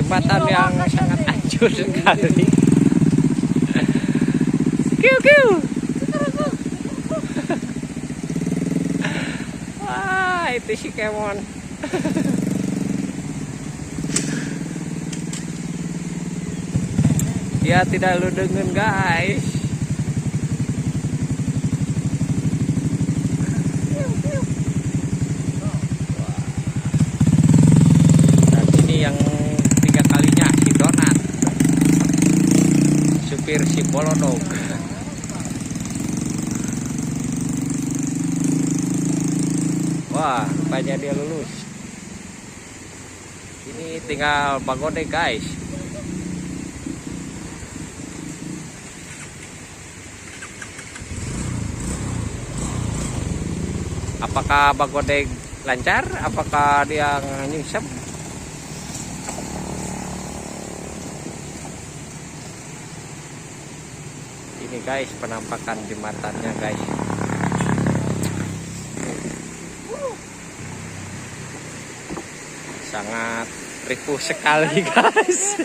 jembatan yang sangat hancur sekali. Kiu kiu. Wah, itu si Kemon. Dia tidak ludengen guys. Dan ini yang 3 kalinya si Donat, supir si Polodog. Wah, rupanya dia lulus. Ini tinggal Bagode guys. Apakah Bagode lancar? Apakah dia nyungsep? Ini guys penampakan jembatannya guys. Sangat ripuh sekali guys.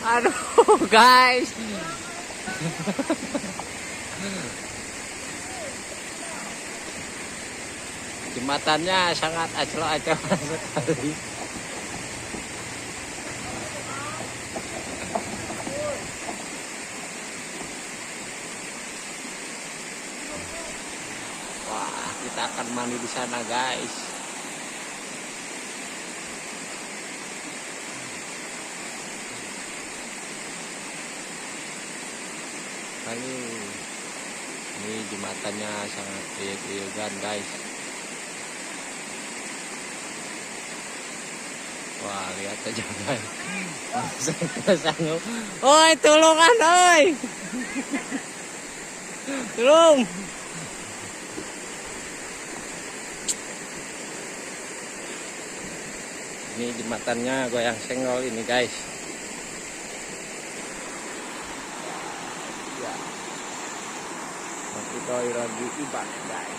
Aduh guys. Jembatannya sangat aclok-aclok sekali. Wah, kita akan mandi di sana guys. Aduh, ini jembatannya sangat riuh-riuhan guys. Wah, lihat aja guys. Oi, tulungan oi. Tulung. Ini jembatannya goyang senggol ini guys. Ya. Kita lagi ibadah guys.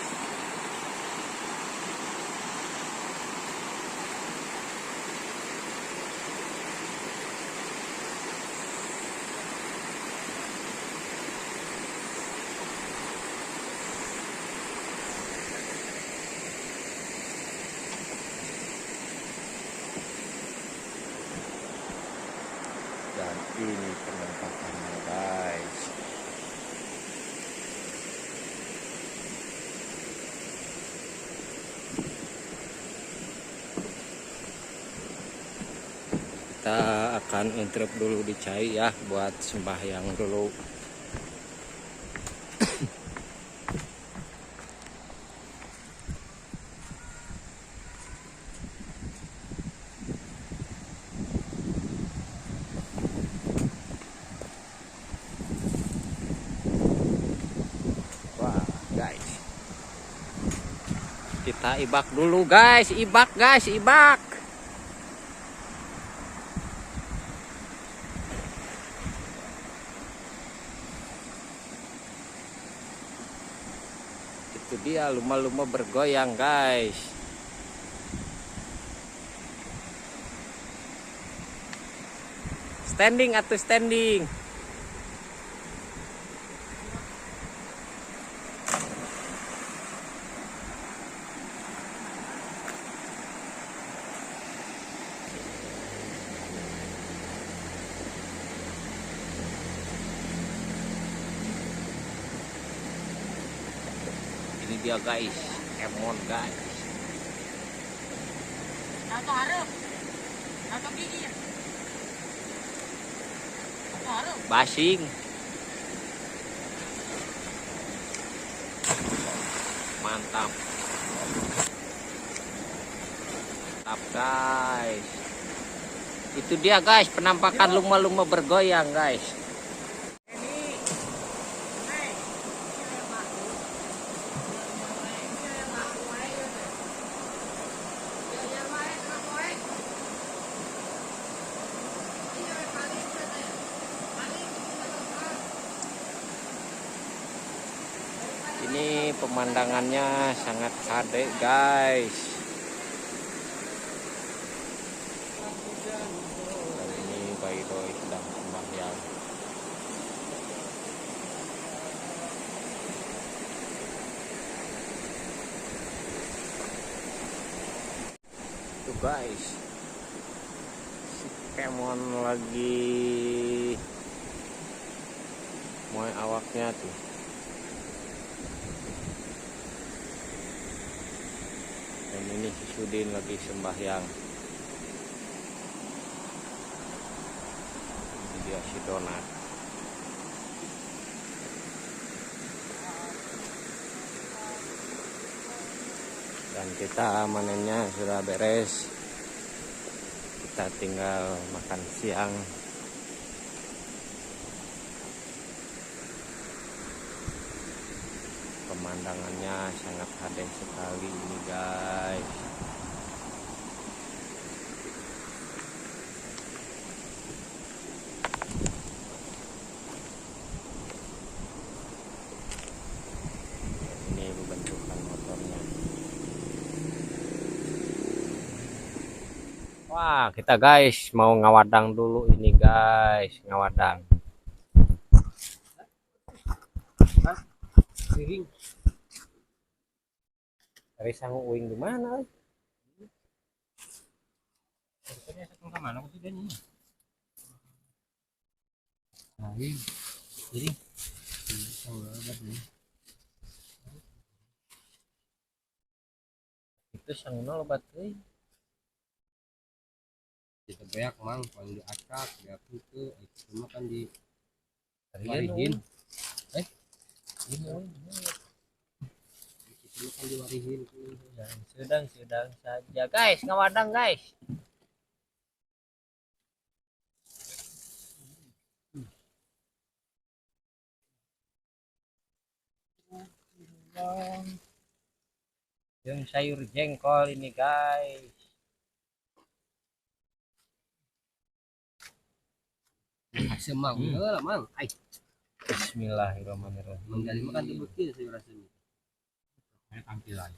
Dan ini penampakannya guys. Kita akan interrupt dulu di Cai ya buat sembahyang dulu. Kita ibak dulu guys, ibak guys, ibak. Itu dia lumba-lumba bergoyang guys. Standing atau standing. Ini dia guys, Kemon guys. Atau harap, atau gigi ya. Atau harap. Basing. Mantap. Mantap guys. Itu dia guys, penampakan lumba-lumba bergoyang guys. Ini pemandangannya sangat kade guys. doi sedang sembahyang. Tuh guys, si Kemon lagi mau awaknya tuh. Dan ini si Sudin lagi sembahyang. Ini dia si Donat. Dan kita manennya sudah beres. Kita tinggal makan siang. Pemandangannya sangat hadeh sekali ini guys. Ini bentukan motornya. Wah, kita guys mau ngawadang dulu ini guys, ngawadang. Piring. Dari sang uing di mana? Tadi saya ke mana aku tidak nih. Nah, ini piring. Itu sang lobat euy. Kita beak mang paling diacak, diak itu cuma kan di Warihin. ini cuma kan diwarihin. Sedang saja guys, ngawadang guys. Yang sayur jengkol ini guys. Semang, lah mang. Ai, Bismillahirrahmanirrahim. menggali makan dulu kita saya rasanya. Kayak tampilan.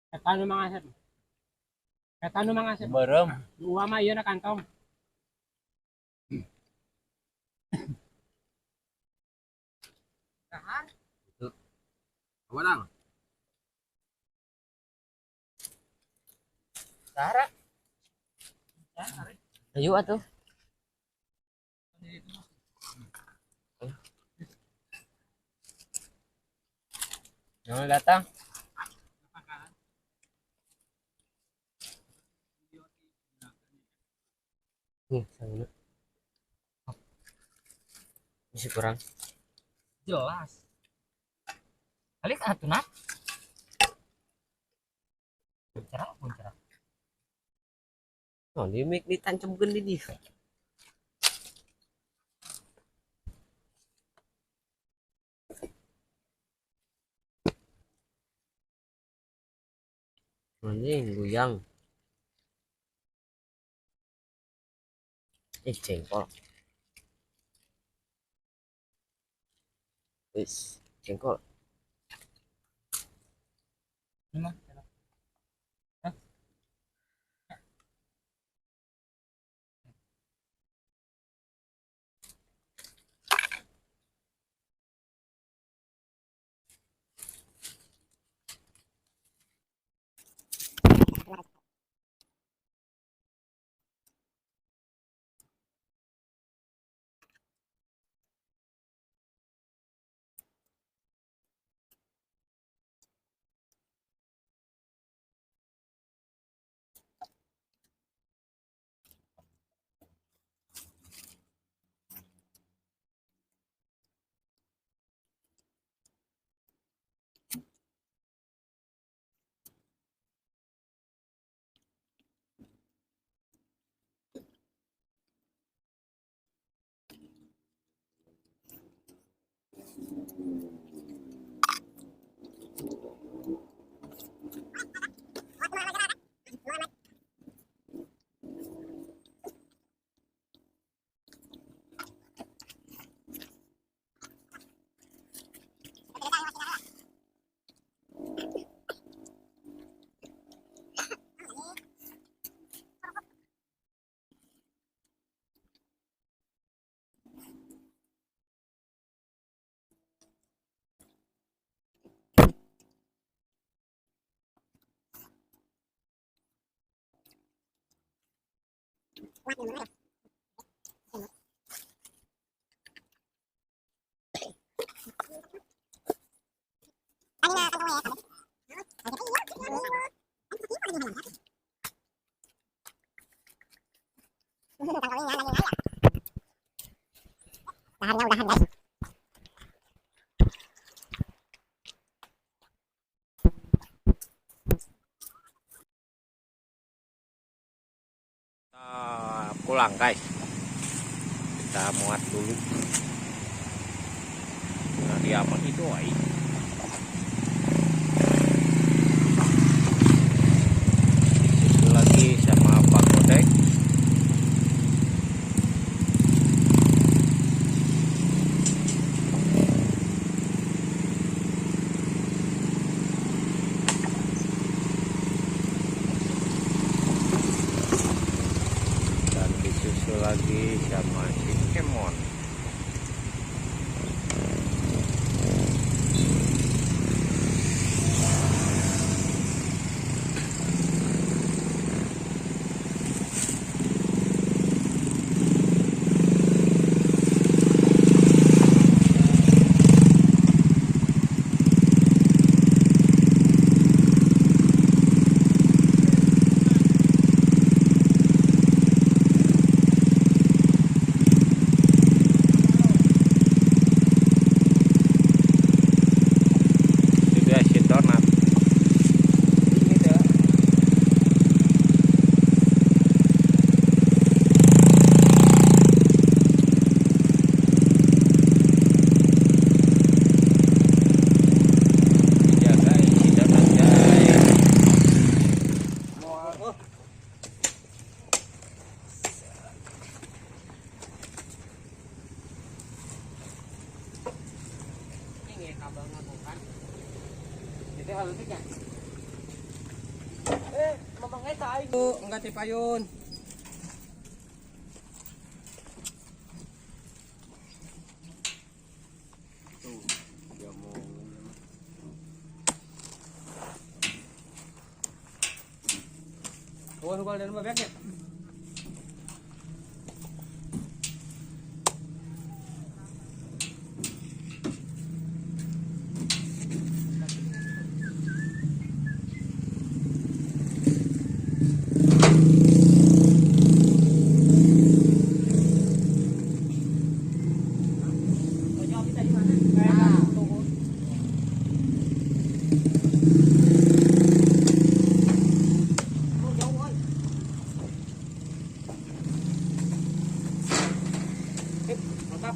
Etano mga sir. Etano mga sir. Barem. Uwa ma iya na kantong. Tahan. Walang. Tara. Ayo atuh. Yang datang. Nih, sana. Masih kurang. Jelas. Balik atuh nak. Cerah pun cerah. Oh, dia make ditancapkeun di dia. Anjing guyang. Jengkol. Wis, jengkol. Ini mah. Udahan guys. Kita pulang guys, kita muat dulu. Nah, di aman itu ay. Disusul lagi sama Pak Kodek. Dan disusul lagi sama si Kemon. Enggak tipayun. Tuh, dia mau hubal dan bebeknya. Mantap.